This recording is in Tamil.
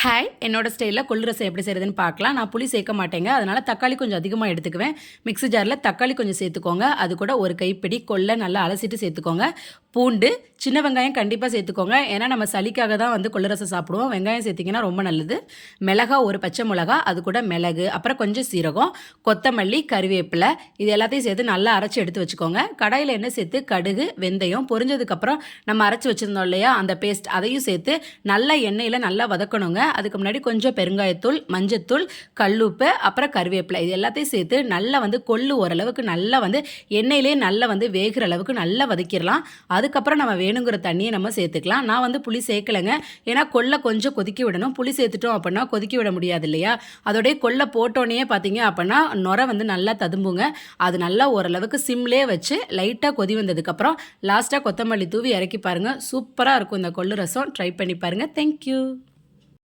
ஹாய், என்னோட ஸ்டைலில் கொள்ளு ரசம் எப்படி செய்கிறதுன்னு பார்க்கலாம். நான் புளி சேர்க்க மாட்டேங்க, அதனால் தக்காளி கொஞ்சம் அதிகமாக எடுத்துக்குவேன். மிக்ஸி ஜாரில் தக்காளி கொஞ்சம் சேர்த்துக்கோங்க. அது கூட ஒரு கைப்பிடி கொல்லை நல்லா அலசிட்டு சேர்த்துக்கோங்க. பூண்டு, சின்ன வெங்காயம் கண்டிப்பாக சேர்த்துக்கோங்க. ஏன்னா நம்ம சளிக்காக தான் கொள்ளு ரசம் சாப்பிடுவோம். வெங்காயம் சேர்த்திங்கன்னா ரொம்ப நல்லது. மிளகா, ஒரு பச்சை மிளகா, அது கூட மிளகு, அப்புறம் கொஞ்சம் சீரகம், கொத்தமல்லி, கறிவேப்பிலை, இது எல்லாத்தையும் சேர்த்து நல்லா அரைச்சி எடுத்து வச்சுக்கோங்க. கடாயில் எண்ணெய் சேர்த்து கடுகு, வெந்தயம் பொரிஞ்சதுக்கப்புறம் நம்ம அரைச்சி வச்சுருந்தோம் இல்லையா, அந்த பேஸ்ட் அதையும் சேர்த்து நல்லா எண்ணெயில் நல்லா வதக்கணுங்க. அதுக்கு முன்னாடி கொஞ்சம் பெருங்காயத்தூள், மஞ்சத்தூள், கல்லுப்பு, அப்புறம் கறிவேப்பிலை, இது எல்லாத்தையும் சேர்த்து நல்லா கொள்ளு ஓரளவுக்கு நல்லா எண்ணெயிலே நல்லா வேகிற அளவுக்கு நல்லா வதக்கிடலாம். அதுக்கப்புறம் நம்ம வேணுங்கிற தண்ணியை நம்ம சேர்த்துக்கலாம். நான் புளி சேர்க்கலைங்க, ஏன்னா கொள்ளை கொஞ்சம் கொதிக்க விடணும். புளி சேர்த்துட்டோம் அப்படின்னா கொதிக்க விட முடியாது இல்லையா. அதோடைய கொள்ளை போட்டோன்னே பார்த்தீங்க அப்படின்னா நுரை நல்லா ததும்புங்க. அது நல்லா ஓரளவுக்கு சிம்லே வச்சு லைட்டாக கொதி வந்ததுக்கப்புறம் லாஸ்ட்டாக கொத்தமல்லி தூவி இறக்கி பாருங்கள். சூப்பராக இருக்கும் இந்த கொள்ளு ரசம். ட்ரை பண்ணி பாருங்கள். தேங்க்யூ.